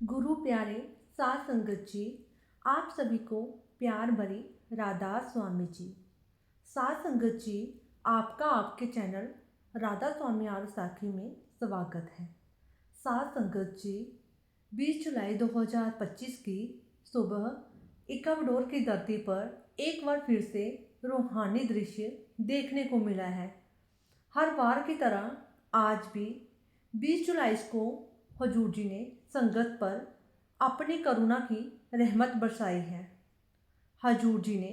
गुरु प्यारे सात संगत जी, आप सभी को प्यार भरी राधा स्वामी जी। सात संगत जी, आपका आपके चैनल राधा स्वामी आर साखी में स्वागत है। सात संगत जी, 20 जुलाई 2025 की सुबह इक्वाडोर की धरती पर एक बार फिर से रूहानी दृश्य देखने को मिला है। हर बार की तरह आज भी 20 जुलाई को हजूर जी ने संगत पर अपनी करुणा की रहमत बरसाई है। हजूर जी ने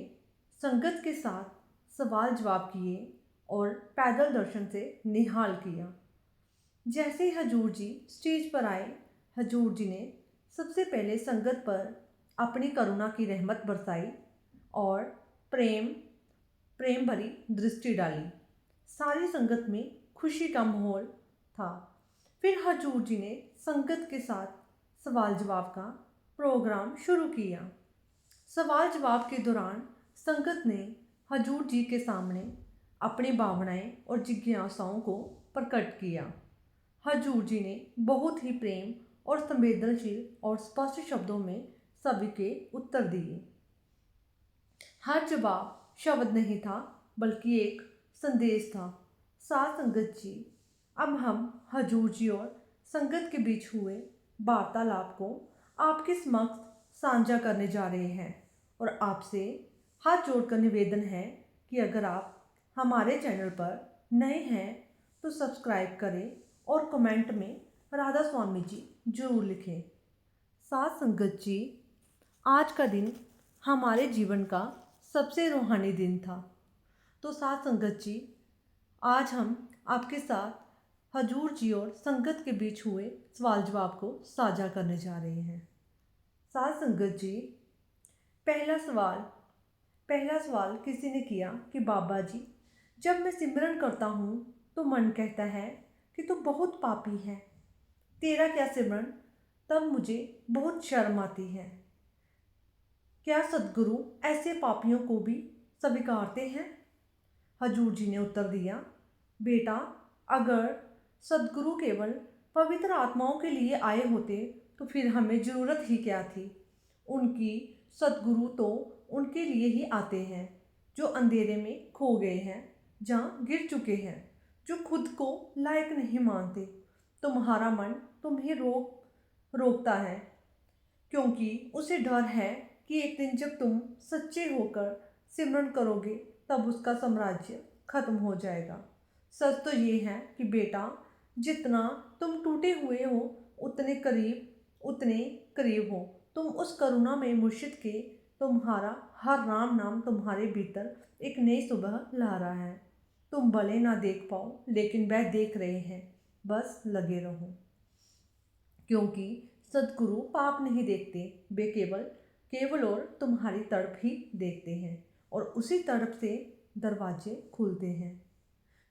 संगत के साथ सवाल जवाब किए और पैदल दर्शन से निहाल किया। जैसे ही हजूर जी स्टेज पर आए, हजूर जी ने सबसे पहले संगत पर अपनी करुणा की रहमत बरसाई और प्रेम भरी दृष्टि डाली। सारी संगत में खुशी का माहौल था। फिर हजूर जी ने संगत के साथ सवाल जवाब का प्रोग्राम शुरू किया। सवाल जवाब के दौरान संगत ने हजूर जी के सामने अपनी भावनाएं और जिज्ञासाओं को प्रकट किया। हजूर जी ने बहुत ही प्रेम और संवेदनशील और स्पष्ट शब्दों में सभी के उत्तर दिए। हर जवाब शब्द नहीं था, बल्कि एक संदेश था। सात संगत जी, अब हम हजूर जी और संगत के बीच हुए वार्तालाप को आपके समक्ष साझा करने जा रहे हैं और आपसे हाथ जोड़कर निवेदन है कि अगर आप हमारे चैनल पर नए हैं तो सब्सक्राइब करें और कमेंट में राधा स्वामी जी जरूर लिखें। सात संगत जी, आज का दिन हमारे जीवन का सबसे रूहानी दिन था। तो सात संगत जी, आज हम आपके साथ हजूर जी और संगत के बीच हुए सवाल जवाब को साझा करने जा रहे हैं। सात संगत जी, पहला सवाल किसी ने किया कि बाबा जी, जब मैं सिमरन करता हूँ तो मन कहता है कि तू बहुत पापी है, तेरा क्या सिमरन? तब मुझे बहुत शर्म आती है। क्या सद्गुरु ऐसे पापियों को भी स्वीकारते हैं? हजूर जी ने उत्तर दिया, बेटा, अगर सद्गुरु केवल पवित्र आत्माओं के लिए आए होते तो फिर हमें ज़रूरत ही क्या थी। उनकी सद्गुरु तो उनके लिए ही आते हैं जो अंधेरे में खो गए हैं, जहाँ गिर चुके हैं, जो खुद को लायक नहीं मानते। तुम्हारा मन तुम्हें रोकता है क्योंकि उसे डर है कि एक दिन जब तुम सच्चे होकर सिमरन करोगे तब उसका साम्राज्य खत्म हो जाएगा। सच तो ये है कि बेटा, जितना तुम टूटे हुए हो उतने करीब हो तुम उस करुणा में मुर्शिद के। तुम्हारा हर राम नाम तुम्हारे भीतर एक नई सुबह ला रहा है। तुम भले ना देख पाओ, लेकिन वह देख रहे हैं। बस लगे रहो, क्योंकि सद्गुरु पाप नहीं देखते, वे केवल और तुम्हारी तड़प ही देखते हैं और उसी तड़प से दरवाजे खुलते हैं।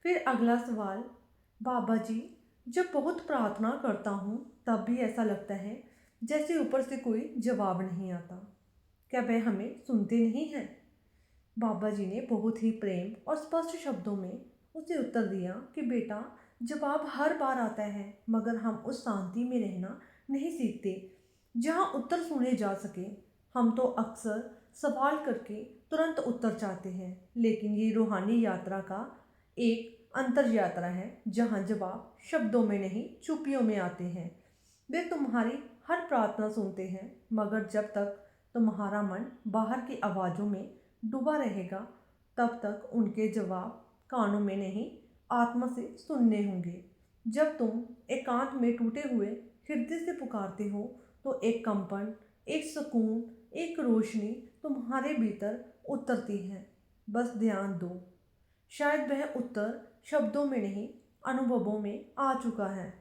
फिर अगला सवाल, बाबा जी, जब बहुत प्रार्थना करता हूँ तब भी ऐसा लगता है जैसे ऊपर से कोई जवाब नहीं आता। क्या वह हमें सुनते नहीं हैं? बाबा जी ने बहुत ही प्रेम और स्पष्ट शब्दों में उसे उत्तर दिया कि बेटा, जवाब हर बार आता है, मगर हम उस शांति में रहना नहीं सीखते जहाँ उत्तर सुने जा सके। हम तो अक्सर सवाल करके तुरंत उत्तर चाहते हैं, लेकिन ये रूहानी यात्रा का एक अंतर यात्रा है जहाँ जवाब शब्दों में नहीं, चुप्पियों में आते हैं। वे तुम्हारी हर प्रार्थना सुनते हैं, मगर जब तक तुम्हारा मन बाहर की आवाज़ों में डूबा रहेगा तब तक उनके जवाब कानों में नहीं, आत्मा से सुनने होंगे। जब तुम एकांत में टूटे हुए हृदय से पुकारते हो तो एक कंपन, एक सुकून, एक रोशनी तुम्हारे भीतर उतरती है। बस ध्यान दो, शायद वह उत्तर शब्दों में नहीं, अनुभवों में आ चुका है।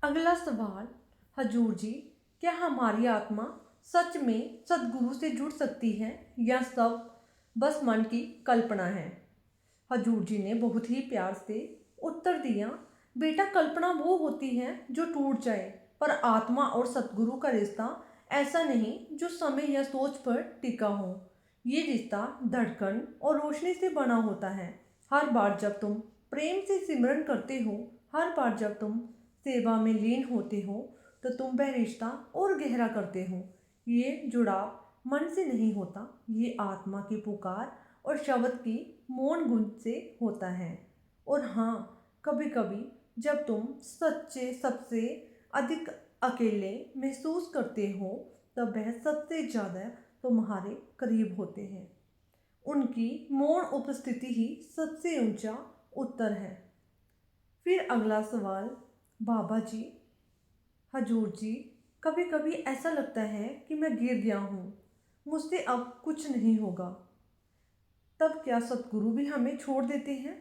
अगला सवाल, हजूर जी, क्या हमारी आत्मा सच में सद्गुरु से जुड़ सकती है या सब बस मन की कल्पना है? हजूर जी ने बहुत ही प्यार से उत्तर दिया, बेटा, कल्पना वो होती है जो टूट जाए, पर आत्मा और सद्गुरु का रिश्ता ऐसा नहीं जो समय या सोच पर टिका हो। ये रिश्ता धड़कन और रोशनी से बना होता है। हर बार जब तुम प्रेम से सिमरन करते हो, हर बार जब तुम सेवा में लीन होते हो, तो तुम वह रिश्ता और गहरा करते हो। ये जुड़ाव मन से नहीं होता, ये आत्मा की पुकार और शब्द की मौन गूंज से होता है। और हाँ, कभी कभी जब तुम सच्चे सबसे अधिक अकेले महसूस करते हो, तब वह सबसे ज़्यादा तुम्हारे करीब होते हैं। उनकी मौन उपस्थिति ही सबसे ऊंचा उत्तर है। फिर अगला सवाल, बाबा जी, हजूर जी, कभी कभी ऐसा लगता है कि मैं गिर गया हूँ, मुझसे अब कुछ नहीं होगा। तब क्या सतगुरु भी हमें छोड़ देते हैं?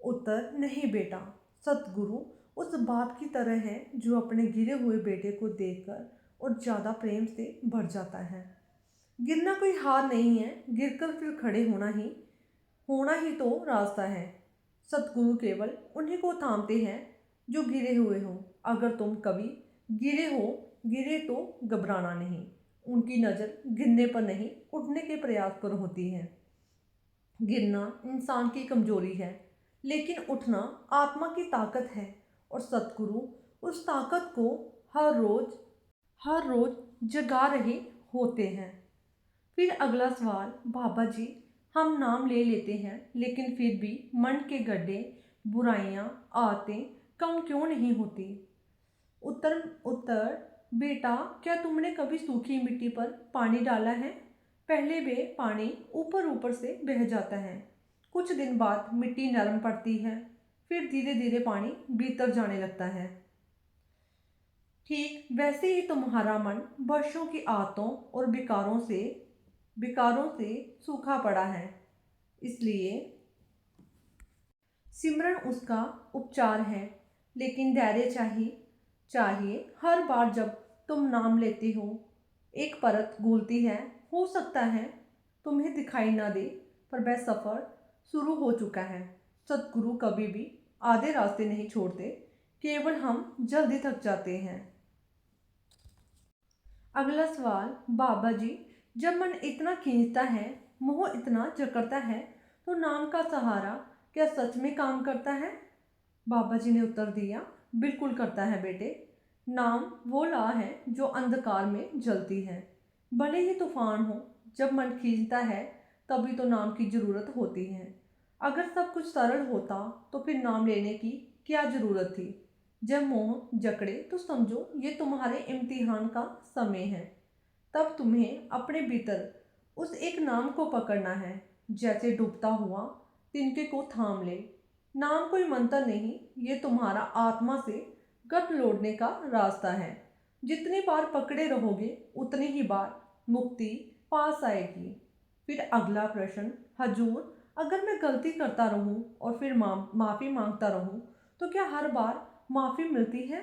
उत्तर, नहीं बेटा। सतगुरु उस बाप की तरह है जो अपने गिरे हुए बेटे को देखकर और ज़्यादा प्रेम से भर जाता है। गिरना कोई हार नहीं है, गिरकर फिर खड़े होना ही तो रास्ता है। सतगुरु केवल उन्हीं को थामते हैं जो गिरे हुए हों। अगर तुम कभी गिरे तो घबराना नहीं। उनकी नज़र गिरने पर नहीं, उठने के प्रयास पर होती है। गिरना इंसान की कमजोरी है, लेकिन उठना आत्मा की ताकत है। और सतगुरु उस ताकत को हर रोज जगा रहे होते हैं। फिर अगला सवाल, बाबा जी, हम नाम ले लेते हैं लेकिन फिर भी मन के गड्ढे, बुराइयां, आदतें कम क्यों नहीं होती? उत्तर, बेटा, क्या तुमने कभी सूखी मिट्टी पर पानी डाला है? पहले वे पानी ऊपर ऊपर से बह जाता है, कुछ दिन बाद मिट्टी नरम पड़ती है, फिर धीरे धीरे पानी भीतर जाने लगता है। ठीक वैसे ही तुम्हारा मन वर्षों की आदतों और विकारों से सूखा पड़ा है। इसलिए सिमरन उसका उपचार है, लेकिन धैर्य चाहिए। हर बार जब तुम नाम लेते हो, एक परत घुलती है। हो सकता है तुम्हें दिखाई ना दे, पर वह सफ़र शुरू हो चुका है। सतगुरु कभी भी आधे रास्ते नहीं छोड़ते, केवल हम जल्दी थक जाते हैं। अगला सवाल, बाबा जी, जब मन इतना खींचता है, मोह इतना जकड़ता है, तो नाम का सहारा क्या सच में काम करता है? बाबा जी ने उत्तर दिया, बिल्कुल करता है बेटे। नाम वो ला है जो अंधकार में जलती है। भले ही तूफान हो, जब मन खींचता है तभी तो नाम की ज़रूरत होती है। अगर सब कुछ सरल होता तो फिर नाम लेने की क्या ज़रूरत थी? जब मोह जकड़े तो समझो ये तुम्हारे इम्तिहान का समय है। तब तुम्हें अपने भीतर उस एक नाम को पकड़ना है, जैसे डूबता हुआ तिनके को थाम ले। नाम कोई मंत्र नहीं, ये तुम्हारा आत्मा से गट लौटने का रास्ता है। जितनी बार पकड़े रहोगे, उतनी ही बार मुक्ति पास आएगी। फिर अगला प्रश्न, हजूर, अगर मैं गलती करता रहूं और फिर माफ़ी मांगता रहूं, तो क्या हर बार माफ़ी मिलती है?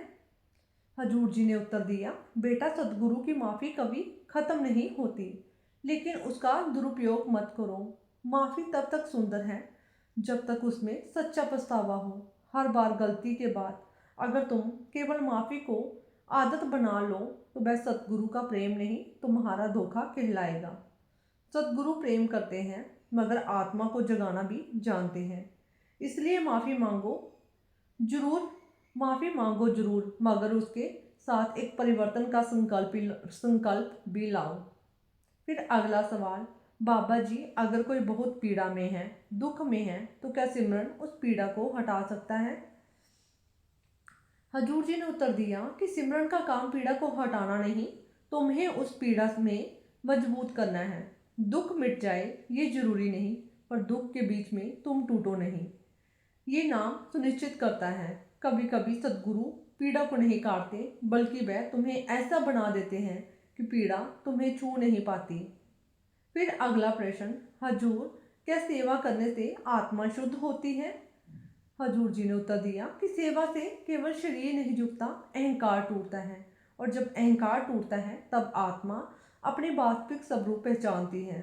हजूर जी ने उत्तर दिया, बेटा, सतगुरु की माफ़ी कभी ख़त्म नहीं होती, लेकिन उसका दुरुपयोग मत करो। माफ़ी तब तक सुंदर है जब तक उसमें सच्चा पछतावा हो। हर बार गलती के बाद अगर तुम केवल माफ़ी को आदत बना लो, तो वह सतगुरु का प्रेम नहीं, तुम्हारा धोखा कहलाएगा। सतगुरु प्रेम करते हैं, मगर आत्मा को जगाना भी जानते हैं। इसलिए माफ़ी मांगो जरूर, मगर उसके साथ एक परिवर्तन का संकल्प भी लाओ। फिर अगला सवाल, बाबा जी, अगर कोई बहुत पीड़ा में है, दुख में है, तो क्या सिमरन उस पीड़ा को हटा सकता है? हजूर जी ने उत्तर दिया कि सिमरन का काम पीड़ा को हटाना नहीं, तुम्हें उस पीड़ा में मजबूत करना है। दुख मिट जाए ये जरूरी नहीं, पर दुख के बीच में तुम टूटो नहीं, ये नाम सुनिश्चित करता है। कभी कभी सद्गुरु पीड़ा को नहीं काटते, बल्कि वह तुम्हें ऐसा बना देते हैं कि पीड़ा तुम्हें छू नहीं पाती। फिर अगला प्रश्न, हजूर, क्या सेवा करने से आत्मा शुद्ध होती है? हजूर जी ने उत्तर दिया कि सेवा से केवल शरीर नहीं झुकता, अहंकार टूटता है। और जब अहंकार टूटता है, तब आत्मा अपने वास्तविक स्वरूप पहचानती है।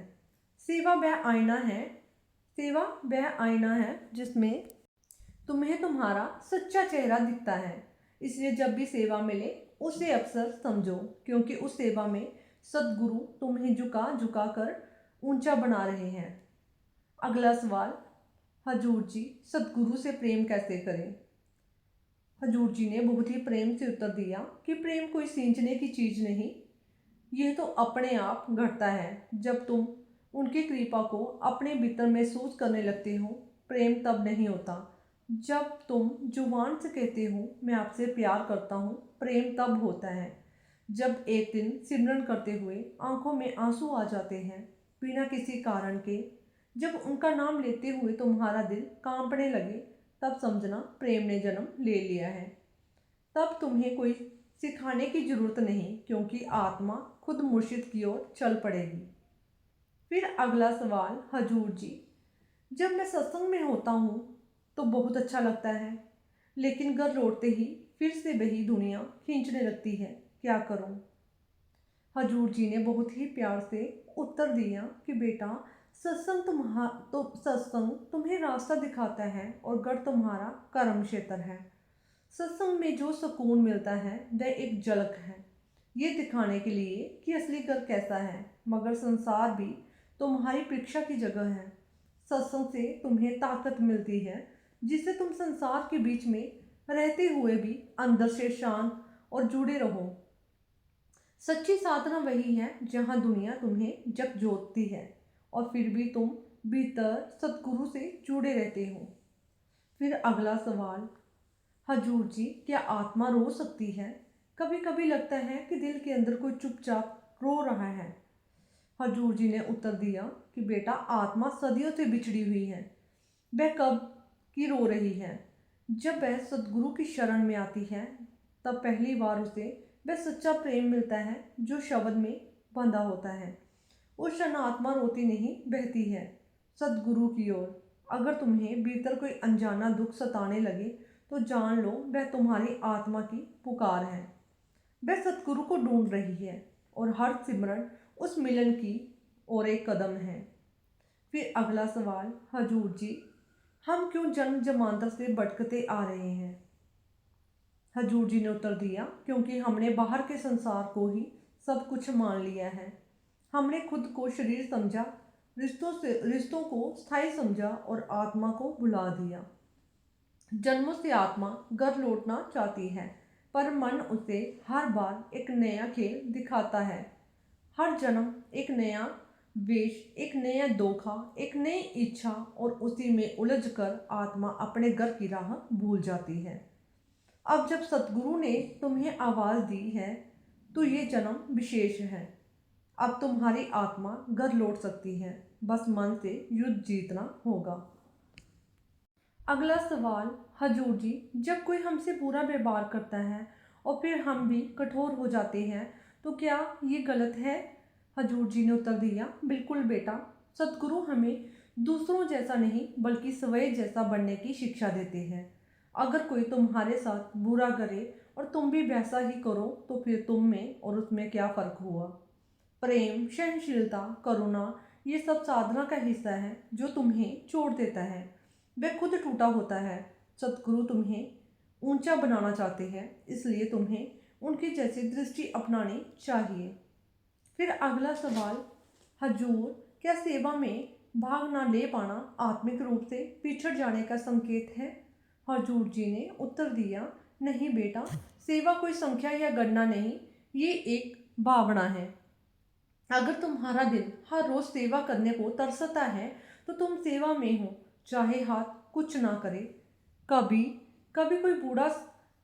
सेवा वह आईना है जिसमें तुम्हें तुम्हारा सच्चा चेहरा दिखता है। इसलिए जब भी सेवा मिले, उसे अवसर समझो, क्योंकि उस सेवा में सद्गुरु तुम्हें झुका झुका कर ऊंचा बना रहे हैं। अगला सवाल, हजूर जी, सद्गुरु से प्रेम कैसे करें? हजूर जी ने बहुत ही प्रेम से उत्तर दिया कि प्रेम कोई सींचने की चीज़ नहीं, यह तो अपने आप घटता है जब तुम उनकी कृपा को अपने भीतर महसूस करने लगते हो। प्रेम तब नहीं होता जब तुम जुबान से कहते हो मैं आपसे प्यार करता हूँ। प्रेम तब होता है जब एक दिन सिमरन करते हुए आंखों में आंसू आ जाते हैं बिना किसी कारण के। जब उनका नाम लेते हुए तुम्हारा दिल कांपने लगे तब समझना प्रेम ने जन्म ले लिया है। तब तुम्हें कोई सिखाने की जरूरत नहीं, क्योंकि आत्मा खुद मुर्शिद की ओर चल पड़ेगी। फिर अगला सवाल, हजूर जी, जब मैं सत्संग में होता हूँ तो बहुत अच्छा लगता है, लेकिन घर लौटते ही फिर से वही दुनिया खींचने लगती है, क्या करूँ? हजूर जी ने बहुत ही प्यार से उत्तर दिया कि बेटा, सत्संग तुम्हें रास्ता दिखाता है और घर तुम्हारा कर्म क्षेत्र है। सत्संग में जो सुकून मिलता है वह एक झलक है, ये दिखाने के लिए कि असली घर कैसा है। मगर संसार भी तुम्हारी परीक्षा की जगह है। सत्संग से तुम्हें ताकत मिलती है जिससे तुम संसार के बीच में रहते हुए भी अंदर से शांत और जुड़े रहो। सच्ची साधना वही है जहाँ दुनिया तुम्हें झकझोरती है और फिर भी तुम भीतर सतगुरु से जुड़े रहते हो। फिर अगला सवाल, हजूर जी, क्या आत्मा रो सकती है? कभी कभी लगता है कि दिल के अंदर कोई चुपचाप रो रहा है। हजूर जी ने उत्तर दिया कि बेटा, आत्मा सदियों से बिछड़ी हुई है। वह कब की रो रही है? जब वह सदगुरु की शरण में आती है तब पहली बार उसे वह सच्चा प्रेम मिलता है जो शब्द में बंधा होता है। उस क्षण आत्मा रोती नहीं, बहती है सदगुरु की ओर। अगर तुम्हें भीतर कोई अनजाना दुख सताने लगे तो जान लो वह तुम्हारी आत्मा की पुकार है। वह सतगुरु को ढूंढ रही है और हर सिमरन उस मिलन की ओर एक कदम है। फिर अगला सवाल, हजूर जी, हम क्यों जन्म जन्मांतर से भटकते आ रहे हैं? हजूर जी ने उत्तर दिया, क्योंकि हमने बाहर के संसार को ही सब कुछ मान लिया है। हमने खुद को शरीर समझा, रिश्तों को स्थायी समझा और आत्मा को भुला दिया। जन्मों से आत्मा घर लौटना चाहती है, पर मन उसे हर बार एक नया खेल दिखाता है। हर जन्म एक नया वेश, एक नया धोखा, एक नई इच्छा, और उसी में उलझकर आत्मा अपने घर की राह भूल जाती है। अब जब सतगुरु ने तुम्हें आवाज़ दी है तो ये जन्म विशेष है। अब तुम्हारी आत्मा घर लौट सकती है, बस मन से युद्ध जीतना होगा। अगला सवाल, हजूर जी, जब कोई हमसे बुरा व्यवहार करता है और फिर हम भी कठोर हो जाते हैं तो क्या ये गलत है? हजूर जी ने उत्तर दिया, बिल्कुल बेटा, सतगुरु हमें दूसरों जैसा नहीं बल्कि स्वयं जैसा बनने की शिक्षा देते हैं। अगर कोई तुम्हारे साथ बुरा करे और तुम भी वैसा ही करो तो फिर तुम में और उसमें क्या फ़र्क हुआ? प्रेम, सहनशीलता, करुणा, ये सब साधना का हिस्सा है जो तुम्हें छोड़ देता है। वह खुद टूटा होता है। सतगुरु तुम्हें ऊंचा बनाना चाहते हैं, इसलिए तुम्हें उनकी जैसी दृष्टि अपनानी चाहिए। फिर अगला सवाल, हजूर, क्या सेवा में भाग ना ले पाना आत्मिक रूप से पिछड़ जाने का संकेत है? हजूर जी ने उत्तर दिया, नहीं बेटा, सेवा कोई संख्या या गणना नहीं, ये एक भावना है। अगर तुम्हारा दिल हर रोज सेवा करने को तरसता है तो तुम सेवा में हो, चाहे हाथ कुछ ना करे। कभी कभी कोई बूढ़ा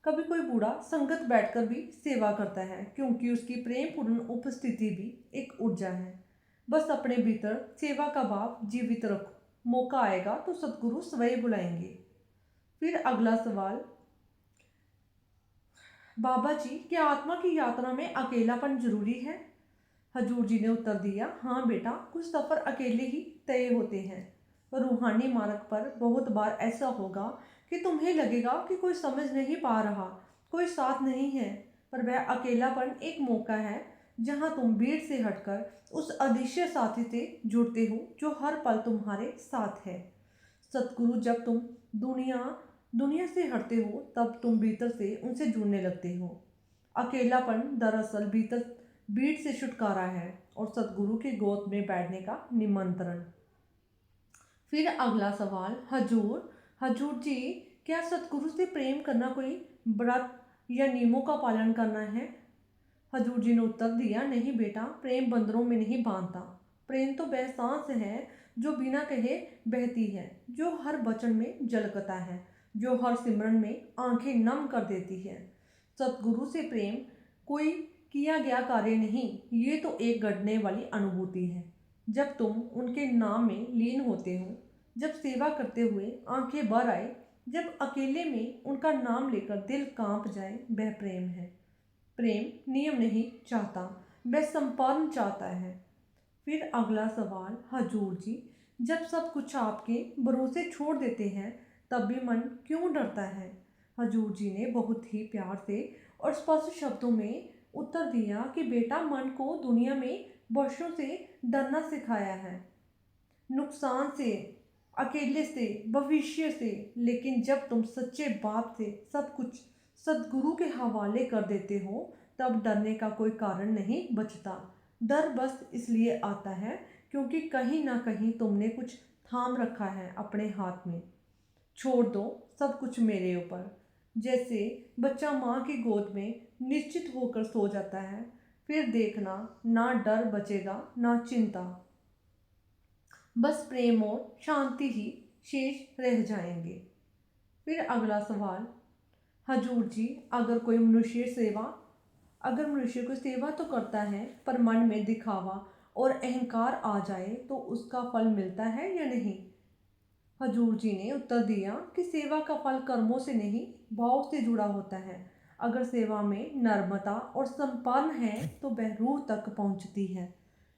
कभी कोई बूढ़ा संगत बैठकर भी सेवा करता है, क्योंकि उसकी प्रेमपूर्ण उपस्थिति भी एक ऊर्जा है। बस अपने भीतर सेवा का भाव जीवित रखो, मौका आएगा तो सतगुरु स्वयं बुलाएंगे। फिर अगला सवाल, बाबा जी, क्या आत्मा की यात्रा में अकेलापन जरूरी है? हजूर जी ने उत्तर दिया, हाँ बेटा, कुछ सफ़र अकेले ही तय होते हैं। रूहानी मार्ग पर बहुत बार ऐसा होगा कि तुम्हें लगेगा कि कोई समझ नहीं पा रहा, कोई साथ नहीं है। पर वह अकेलापन एक मौका है जहाँ तुम भीड़ से हटकर उस अदृश्य साथी से जुड़ते हो जो हर पल तुम्हारे साथ है। सतगुरु, जब तुम दुनिया दुनिया से हटते हो तब तुम भीतर से उनसे जुड़ने लगते हो। अकेलापन दरअसल भीतर भीड़ से छुटकारा है और सतगुरु की गोद में बैठने का निमंत्रण। फिर अगला सवाल, हजूर हजूर जी, क्या सतगुरु से प्रेम करना कोई व्रत या नियमों का पालन करना है? हजूर जी ने उत्तर दिया, नहीं बेटा, प्रेम बंदरों में नहीं बांधता। प्रेम तो वह सांस है जो बिना कहे बहती है, जो हर वचन में झलकता है, जो हर सिमरन में आंखें नम कर देती है। सतगुरु से प्रेम कोई किया गया कार्य नहीं, ये तो एक घटने वाली अनुभूति है। जब तुम उनके नाम में लीन होते हो, जब सेवा करते हुए आंखें भर आए, जब अकेले में उनका नाम लेकर दिल कांप जाए, वह प्रेम है। प्रेम नियम नहीं चाहता, वह संपादन चाहता है। फिर अगला सवाल, हजूर जी, जब सब कुछ आपके भरोसे छोड़ देते हैं तब भी मन क्यों डरता है? हजूर जी ने बहुत ही प्यार से और स्पष्ट शब्दों में उत्तर दिया कि बेटा, मन को दुनिया में वर्षों से डरना सिखाया है, नुकसान से, अकेले से, भविष्य से। लेकिन जब तुम सच्चे बाप से सब कुछ सदगुरु के हवाले कर देते हो तब डरने का कोई कारण नहीं बचता। डर बस इसलिए आता है क्योंकि कहीं ना कहीं तुमने कुछ थाम रखा है अपने हाथ में। छोड़ दो सब कुछ मेरे ऊपर। जैसे बच्चा माँ की गोद में निश्चित होकर सो जाता है, फिर देखना, ना डर बचेगा ना चिंता, बस प्रेम और शांति ही शेष रह जाएंगे। फिर अगला सवाल, हजूर जी, अगर मनुष्य को सेवा तो करता है पर मन में दिखावा और अहंकार आ जाए तो उसका फल मिलता है या नहीं? हजूर जी ने उत्तर दिया कि सेवा का फल कर्मों से नहीं, भाव से जुड़ा होता है। अगर सेवा में नर्मता और संपन्न है तो वह रूह तक पहुंचती है,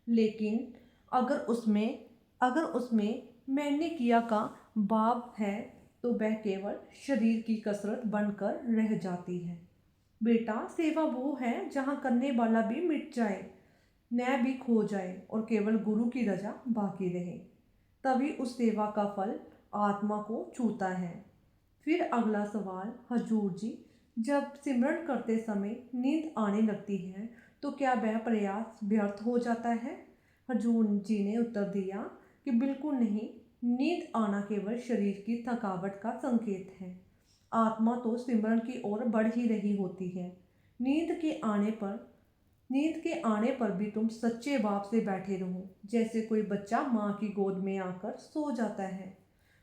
लेकिन अगर उसमें अगर उसमें मैंने किया का भाव है तो वह केवल शरीर की कसरत बनकर रह जाती है। बेटा, सेवा वो है जहाँ करने वाला भी मिट जाए, न्याय भी खो जाए और केवल गुरु की रजा बाकी रहे, तभी उस सेवा का फल आत्मा को छूता है। फिर अगला सवाल, हजूर जी, जब सिमरन करते समय नींद आने लगती है तो क्या वह प्रयास व्यर्थ हो जाता है? हजूर जी ने उत्तर दिया कि बिल्कुल नहीं, नींद आना केवल शरीर की थकावट का संकेत है। आत्मा तो सिमरन की ओर बढ़ ही रही होती है। नींद के आने पर भी तुम सच्चे भाव से बैठे रहो, जैसे कोई बच्चा माँ की गोद में आकर सो जाता है।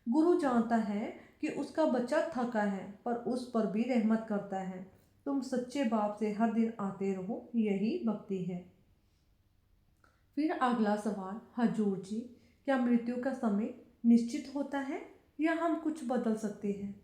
गुरु जानता है कि उसका बच्चा थका है पर उस पर भी रहमत करता है। तुम सच्चे भाव से हर दिन आते रहो, यही भक्ति है। फिर अगला सवाल, हजूर जी, क्या मृत्यु का समय निश्चित होता है या हम कुछ बदल सकते हैं?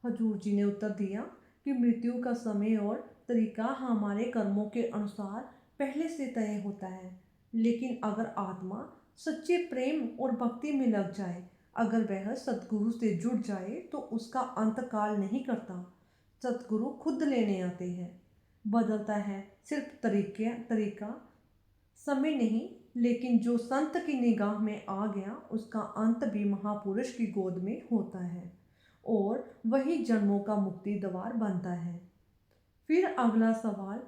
हजूर जी ने उत्तर दिया कि मृत्यु का समय और तरीका हमारे कर्मों के अनुसार पहले से तय होता है, लेकिन अगर आत्मा सच्चे प्रेम और भक्ति में लग जाए, अगर वह सतगुरु से जुड़ जाए तो उसका अंतकाल नहीं करता। सतगुरु खुद लेने आते हैं। बदलता है सिर्फ तरीका, समय नहीं। लेकिन जो संत की निगाह में आ गया उसका अंत भी महापुरुष की गोद में होता है और वही जन्मों का मुक्ति द्वार बनता है। फिर अगला सवाल,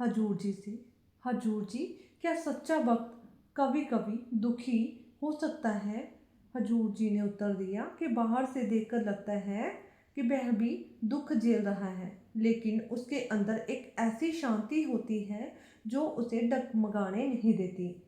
हजूर जी से, हजूर जी, क्या सच्चा भक्त कभी कभी दुखी हो सकता है? हजूर जी ने उत्तर दिया कि बाहर से देखकर लगता है कि वह भी दुख झेल रहा है, लेकिन उसके अंदर एक ऐसी शांति होती है जो उसे डगमगाने नहीं देती।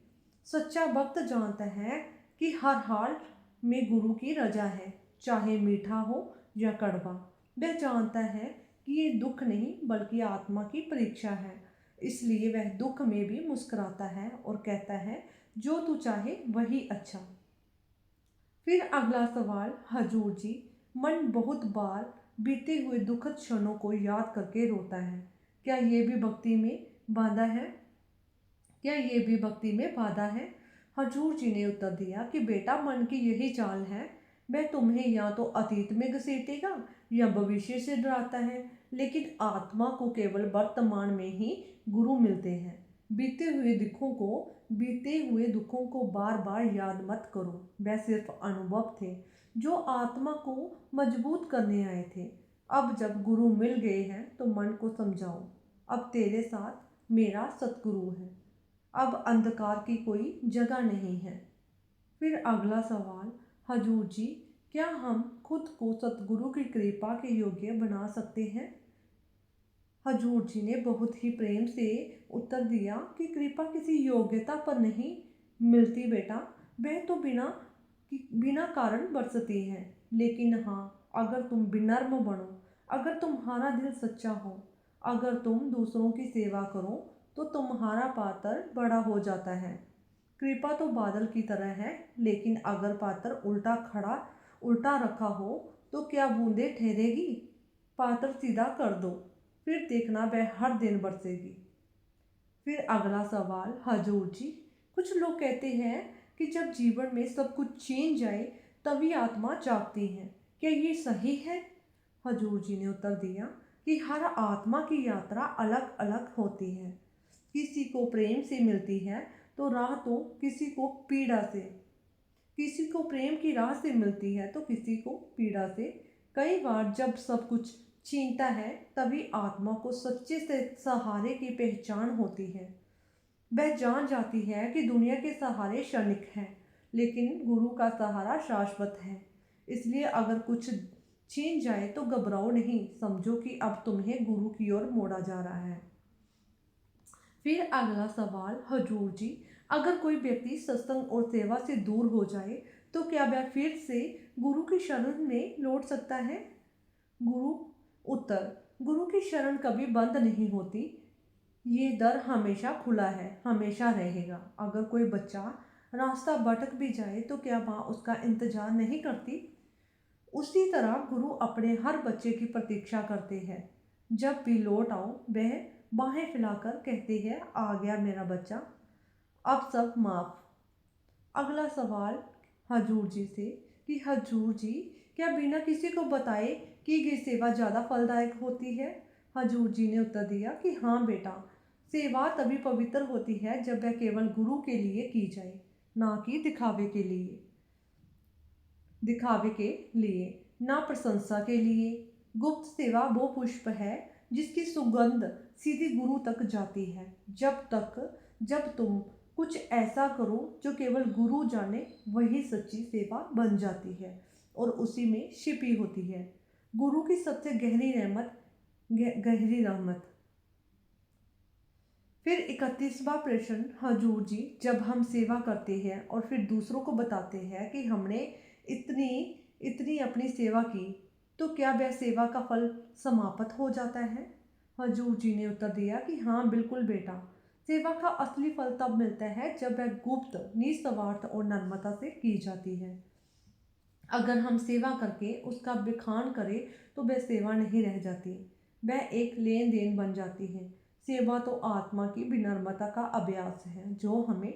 सच्चा भक्त जानता है कि हर हाल में गुरु की रजा है, चाहे मीठा हो या कड़वा। वह जानता है कि ये दुख नहीं बल्कि आत्मा की परीक्षा है, इसलिए वह दुख में भी मुस्कुराता है और कहता है, जो तू चाहे वही अच्छा। फिर अगला सवाल, हजूर जी, मन बहुत बार बीते हुए दुखद क्षणों को याद करके रोता है, क्या ये भी भक्ति में बाधा है? हजूर जी ने उत्तर दिया कि बेटा, मन की यही चाल है, वह तुम्हें या तो अतीत में घसीटेगा या भविष्य से डराता है, लेकिन आत्मा को केवल वर्तमान में ही गुरु मिलते हैं। बीते हुए दुखों को बार बार याद मत करो, वह सिर्फ अनुभव थे जो आत्मा को मजबूत करने आए थे। अब जब गुरु मिल गए हैं तो मन को समझाओ, अब तेरे साथ मेरा सतगुरु है, अब अंधकार की कोई जगह नहीं है। फिर अगला सवाल, हजूर जी, क्या हम खुद को सतगुरु की कृपा के योग्य बना सकते हैं? हजूर जी ने बहुत ही प्रेम से उत्तर दिया कि कृपा किसी योग्यता पर नहीं मिलती बेटा, वह तो बिना कारण बरसती है। लेकिन हाँ, अगर तुम विनम्र बनो, अगर तुम्हारा दिल सच्चा हो, अगर तुम दूसरों की सेवा करो, तो तुम्हारा पात्र बड़ा हो जाता है। कृपा तो बादल की तरह है, लेकिन अगर पात्र उल्टा रखा हो तो क्या बूंदे ठहरेगी? पात्र सीधा कर दो, फिर देखना वह हर दिन बरसेगी। फिर अगला सवाल, हजूर जी, कुछ लोग कहते हैं कि जब जीवन में सब कुछ छीन जाए तभी आत्मा जागती है, क्या ये सही है? हजूर जी ने उत्तर दिया कि हर आत्मा की यात्रा अलग अलग होती है। किसी को प्रेम से मिलती है तो राह, तो किसी को पीड़ा से, किसी को प्रेम की राह से मिलती है तो किसी को पीड़ा से। कई बार जब सब कुछ छीनता है तभी आत्मा को सच्चे से सहारे की पहचान होती है। वह जान जाती है कि दुनिया के सहारे क्षणिक हैं, लेकिन गुरु का सहारा शाश्वत है। इसलिए अगर कुछ छीन जाए तो घबराओ नहीं, समझो कि अब तुम्हें गुरु की ओर मोड़ा जा रहा है। फिर अगला सवाल, हजूर जी, अगर कोई व्यक्ति सत्संग और सेवा से दूर हो जाए तो क्या वह फिर से गुरु की शरण में लौट सकता है? गुरु उत्तर, गुरु की शरण कभी बंद नहीं होती, ये दर हमेशा खुला है, हमेशा रहेगा। अगर कोई बच्चा रास्ता भटक भी जाए तो क्या माँ उसका इंतजार नहीं करती? उसी तरह गुरु अपने हर बच्चे की प्रतीक्षा करते हैं। जब भी लौट आओ वह बाहें फैलाकर कहते हैं, आ गया मेरा बच्चा, अब सब माफ। अगला सवाल, हजूर जी से कि हजूर जी, क्या बिना किसी को बताए की गई सेवा ज़्यादा फलदायक होती है? हजूर जी ने उत्तर दिया कि हाँ बेटा, सेवा तभी पवित्र होती है जब वह केवल गुरु के लिए की जाए, ना कि दिखावे के लिए, ना प्रशंसा के लिए। गुप्त सेवा वो पुष्प है जिसकी सुगंध सीधी गुरु तक जाती है। जब तुम कुछ ऐसा करो जो केवल गुरु जाने, वही सच्ची सेवा बन जाती है और उसी में छिपी होती है गुरु की सबसे गहरी रहमत। फिर 31वां प्रश्न, हजूर जी, जब हम सेवा करते हैं और फिर दूसरों को बताते हैं कि हमने इतनी इतनी अपनी सेवा की, तो क्या वह सेवा का फल समाप्त हो जाता है? हजूर जी ने उत्तर दिया कि हाँ बिल्कुल बेटा, सेवा का असली फल तब मिलता है जब वह गुप्त, निस्वार्थ और नम्रता से की जाती है। अगर हम सेवा करके उसका बखान करें तो वह सेवा नहीं रह जाती, वह एक लेन देन बन जाती है। सेवा तो आत्मा की विनम्रता का अभ्यास है जो हमें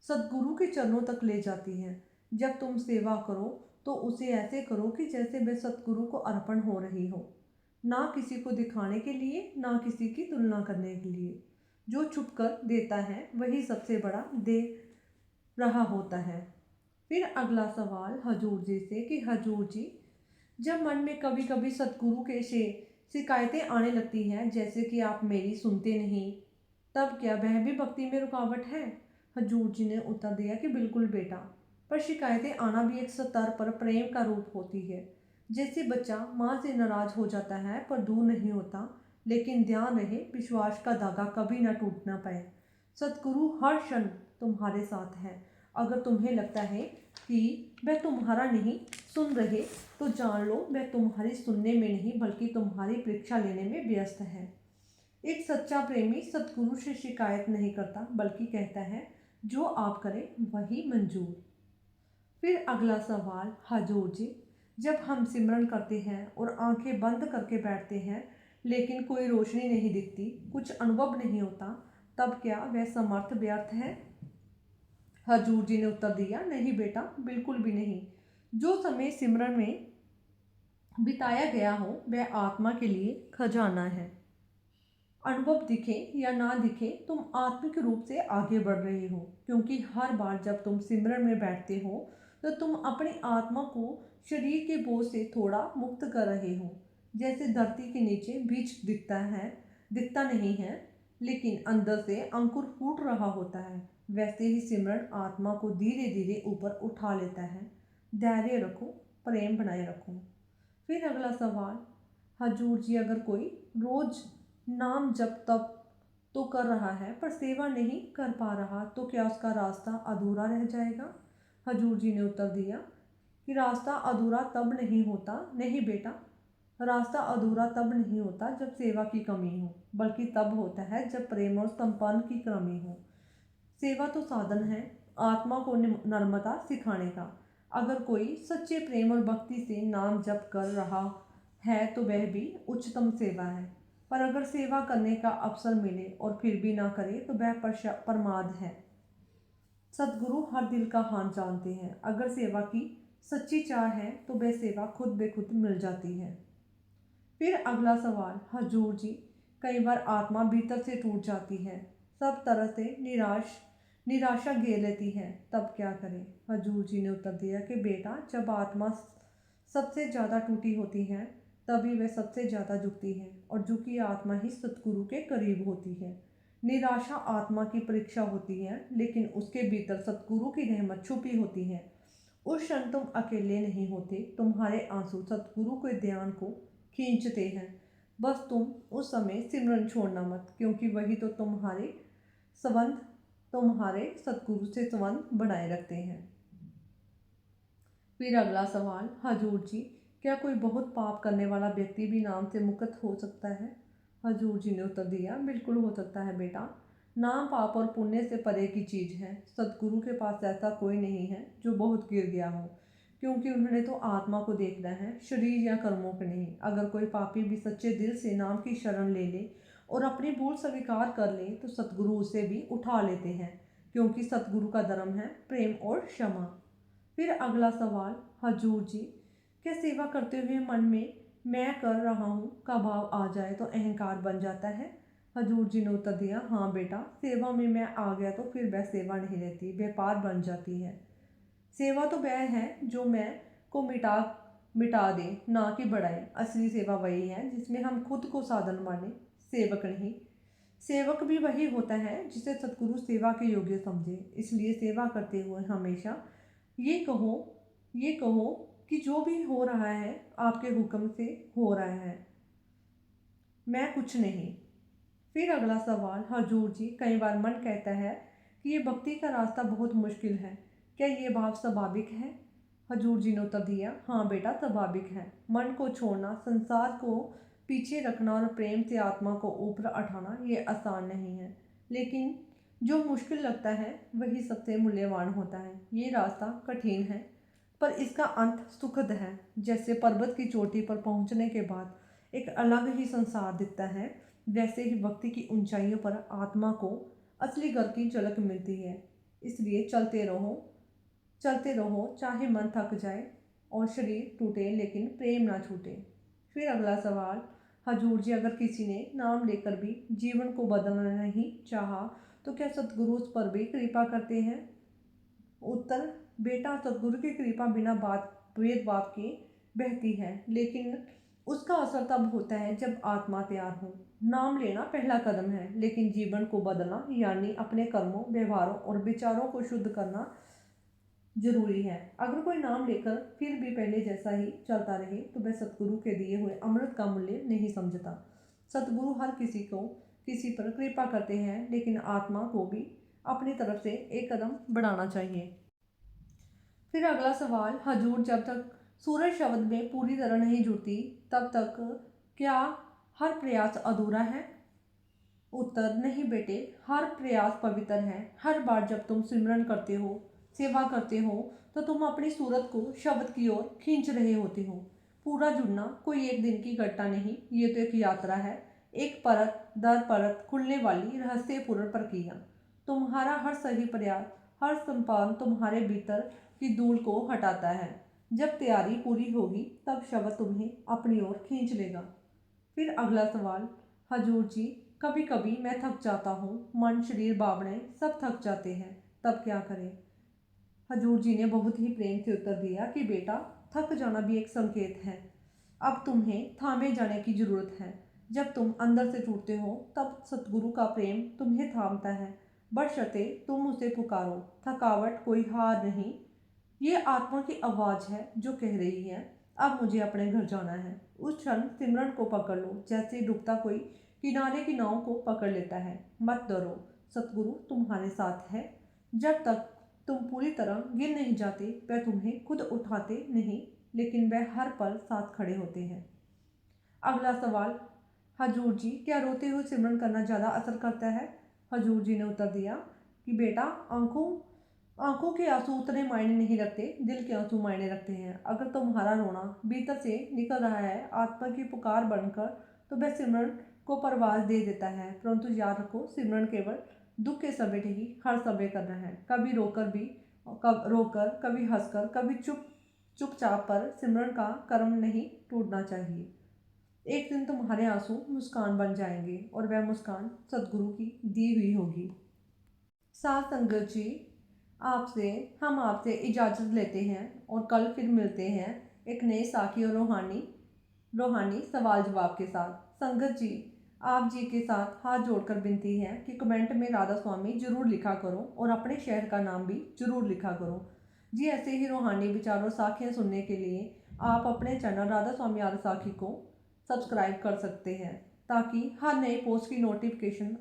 सदगुरु के चरणों तक ले जाती है। जब तुम सेवा करो तो उसे ऐसे करो कि जैसे वह सतगुरु को अर्पण हो रही हो, ना किसी को दिखाने के लिए, ना किसी की तुलना करने के लिए। जो छुप कर देता है वही सबसे बड़ा दे रहा होता है। फिर अगला सवाल, हजूर जी से कि हजूर जी, जब मन में कभी कभी सतगुरु के से शिकायतें आने लगती हैं, जैसे कि आप मेरी सुनते नहीं, तब क्या वह भी भक्ति में रुकावट है? हजूर जी ने उत्तर दिया कि बिल्कुल बेटा, पर शिकायतें आना भी एक स्तर पर प्रेम का रूप होती है। जैसे बच्चा माँ से नाराज हो जाता है पर दूर नहीं होता, लेकिन ध्यान रहे विश्वास का धागा कभी ना टूट ना पाए। सतगुरु हर क्षण तुम्हारे साथ है। अगर तुम्हें लगता है कि वह तुम्हारा नहीं सुन रहे, तो जान लो वह तुम्हारी सुनने में नहीं बल्कि तुम्हारी परीक्षा लेने में व्यस्त है। एक सच्चा प्रेमी सतगुरु से शिकायत नहीं करता बल्कि कहता है, जो आप करें वही मंजूर। फिर अगला सवाल, हजूर जी, जब हम सिमरन करते हैं और आंखें बंद करके बैठते हैं लेकिन कोई रोशनी नहीं दिखती, कुछ अनुभव नहीं होता, तब क्या वह समर्थ व्यर्थ है? हजूर जी ने उत्तर दिया, नहीं बेटा, बिल्कुल भी नहीं। जो समय सिमरन में बिताया गया हो वह आत्मा के लिए खजाना है। अनुभव दिखे या ना दिखे, तुम आत्मिक रूप से आगे बढ़ रहे हो, क्योंकि हर बार जब तुम सिमरन में बैठते हो तो तुम अपनी आत्मा को शरीर के बोझ से थोड़ा मुक्त कर रहे हो। जैसे धरती के नीचे बीज दिखता नहीं है, लेकिन अंदर से अंकुर फूट रहा होता है, वैसे ही सिमरन आत्मा को धीरे धीरे ऊपर उठा लेता है। धैर्य रखो, प्रेम बनाए रखो। फिर अगला सवाल, हजूर जी, अगर कोई रोज नाम जप तप तो कर रहा है पर सेवा नहीं कर पा रहा तो क्या उसका रास्ता अधूरा रह जाएगा? हजूर जी ने उत्तर दिया कि रास्ता अधूरा तब नहीं होता, नहीं बेटा, रास्ता अधूरा तब नहीं होता जब सेवा की कमी हो, बल्कि तब होता है जब प्रेम और संपन्न की कमी हो। सेवा तो साधन है आत्मा को नर्मता सिखाने का। अगर कोई सच्चे प्रेम और भक्ति से नाम जप कर रहा है तो वह भी उच्चतम सेवा है। पर अगर सेवा करने का अवसर मिले और फिर भी ना करे तो वह प्रमाद है। सतगुरु हर दिल का हाल जानते हैं। अगर सेवा की सच्ची चाह है तो वह सेवा खुद बेखुद मिल जाती है। फिर अगला सवाल, हजूर जी, कई बार आत्मा भीतर से टूट जाती है, सब तरह से निराशा घेर लेती है, तब क्या करें? हजूर जी ने उत्तर दिया कि बेटा, जब आत्मा सबसे ज़्यादा टूटी होती है तभी वह सबसे ज़्यादा झुकती है और झुकी आत्मा ही सतगुरु के करीब होती है। निराशा आत्मा की परीक्षा होती है, लेकिन उसके भीतर सतगुरु की रहमत छुपी होती है। उस क्षण तुम अकेले नहीं होते, तुम्हारे आंसू सतगुरु के ध्यान को खींचते हैं। बस तुम उस समय सिमरन छोड़ना मत, क्योंकि वही तो तुम्हारे सतगुरु से संबंध बनाए रखते हैं। फिर अगला सवाल, हजूर जी, क्या कोई बहुत पाप करने वाला व्यक्ति भी नाम से मुक्त हो सकता है? हजूर जी ने उत्तर दिया, बिल्कुल हो सकता है बेटा। नाम पाप और पुण्य से परे की चीज़ है। सतगुरु के पास ऐसा कोई नहीं है जो बहुत गिर गया हो, क्योंकि उन्होंने तो आत्मा को देखना है, शरीर या कर्मों को नहीं। अगर कोई पापी भी सच्चे दिल से नाम की शरण ले ले और अपनी भूल स्वीकार कर ले तो सतगुरु उसे भी उठा लेते हैं, क्योंकि सतगुरु का धर्म है प्रेम और क्षमा। फिर अगला सवाल, हजूर जी, क्या सेवा करते हुए मन में मैं कर रहा हूँ का भाव आ जाए तो अहंकार बन जाता है? हजूर जी ने उत्तर दिया, हाँ बेटा, सेवा में मैं आ गया तो फिर वह सेवा नहीं रहती, व्यापार बन जाती है। सेवा तो वह है जो मैं को मिटा दे, ना कि बढ़ाए। असली सेवा वही है जिसमें हम खुद को साधन माने, सेवक नहीं। सेवक भी वही होता है जिसे सतगुरु सेवा के योग्य समझे। इसलिए सेवा करते हुए हमेशा ये कहो ये कहो कि जो भी हो रहा है आपके हुक्म से हो रहा है, मैं कुछ नहीं। फिर अगला सवाल, हजूर जी, कई बार मन कहता है कि ये भक्ति का रास्ता बहुत मुश्किल है, क्या ये भाव स्वाभाविक है? हजूर जी ने उत्तर दिया, हाँ बेटा, स्वाभाविक है। मन को छोड़ना, संसार को पीछे रखना और प्रेम से आत्मा को ऊपर उठाना ये आसान नहीं है, लेकिन जो मुश्किल लगता है वही सबसे मूल्यवान होता है। ये रास्ता कठिन है पर इसका अंत सुखद है। जैसे पर्वत की चोटी पर पहुंचने के बाद एक अलग ही संसार दिखता है, वैसे ही भक्ति की ऊंचाइयों पर आत्मा को असली घर की झलक मिलती है। इसलिए चलते रहो, चाहे मन थक जाए और शरीर टूटे, लेकिन प्रेम ना छूटे। फिर अगला सवाल, हजूर जी, अगर किसी ने नाम लेकर भी जीवन को बदलना नहीं चाहा तो क्या सतगुरु उस पर भी कृपा करते हैं? उत्तर, बेटा, सतगुरु की कृपा बिना भेदभाव के बहती है, लेकिन उसका असर तब होता है जब आत्मा तैयार हो। नाम लेना पहला कदम है, लेकिन जीवन को बदलना यानी अपने कर्मों, व्यवहारों और विचारों को शुद्ध करना जरूरी है। अगर कोई नाम लेकर फिर भी पहले जैसा ही चलता रहे तो वह सतगुरु के दिए हुए अमृत का मूल्य नहीं समझता। सतगुरु हर किसी पर कृपा करते हैं, लेकिन आत्मा को भी अपनी तरफ से एक कदम बढ़ाना चाहिए। फिर अगला सवाल, हजूर, जब तक सूरज शब्द में पूरी तरह नहीं जुड़ती तब तक क्या हर प्रयास अधूरा है? उत्तर, नहीं बेटे, हर प्रयास पवित्र है। हर बार जब तुम सिमरन करते हो, सेवा करते हो, तो तुम अपनी सूरत को शब्द की ओर खींच रहे होते हो। पूरा जुड़ना कोई एक दिन की घटना नहीं, ये तो एक यात्रा है, एक परत दर परत खुलने वाली रहस्यपूर्ण प्रक्रिया। तुम्हारा हर सही प्रयास, हर संपादन तुम्हारे भीतर की धूल को हटाता है। जब तैयारी पूरी होगी तब शब्द तुम्हें अपनी ओर खींच लेगा। फिर अगला सवाल, हजूर जी, कभी कभी मैं थक जाता हूँ, मन, शरीर, भावनाएं सब थक जाते हैं, तब क्या करें? हजूर जी ने बहुत ही प्रेम से उत्तर दिया कि बेटा, थक जाना भी एक संकेत है। अब तुम्हें थामे जाने की जरूरत है। जब तुम अंदर से टूटते हो तब सतगुरु का प्रेम तुम्हें थामता है, बशर्ते तुम उसे पुकारो। थकावट कोई हार नहीं, ये आत्मा की आवाज़ है जो कह रही है अब मुझे अपने घर जाना है। उस क्षण सिमरन को पकड़ लो, जैसे डूबता कोई किनारे की नाव को पकड़ लेता है। मत डरो, सतगुरु तुम्हारे साथ है। जब तक तुम पूरी तरह गिर नहीं जाते वह तुम्हें खुद उठाते नहीं, लेकिन वह हर पल साथ खड़े होते हैं। अगला सवाल, हजूर जी, क्या रोते हुए सिमरन करना ज़्यादा असर करता है? हजूर जी ने उत्तर दिया कि बेटा, आंखों के आंसू उतने मायने नहीं रखते, दिल के आंसू मायने रखते हैं। अगर तुम्हारा रोना भीतर से निकल रहा है आत्मा की पुकार बनकर, तो वह सिमरन को परवाज दे देता है। परंतु याद रखो, सिमरन केवल दुख के समय नहीं, हर समय करना है। कभी रोकर, कभी हंसकर, कभी चुपचाप, पर सिमरन का कर्म नहीं टूटना चाहिए। एक दिन तुम्हारे आंसू मुस्कान बन जाएंगे और वह मुस्कान सदगुरु की दी हुई होगी। साथ संगत जी, हम आपसे इजाज़त लेते हैं और कल फिर मिलते हैं एक नए साखी और रूहानी सवाल जवाब के साथ। संगत जी, आप जी के साथ हाथ जोड़कर विनती है कि कमेंट में राधा स्वामी जरूर लिखा करो और अपने शहर का नाम भी जरूर लिखा करो जी। ऐसे ही रूहानी विचार और साखियाँ सुनने के लिए आप अपने चैनल राधा स्वामी आर साखी को सब्सक्राइब कर सकते हैं, ताकि हर नए पोस्ट की नोटिफिकेशन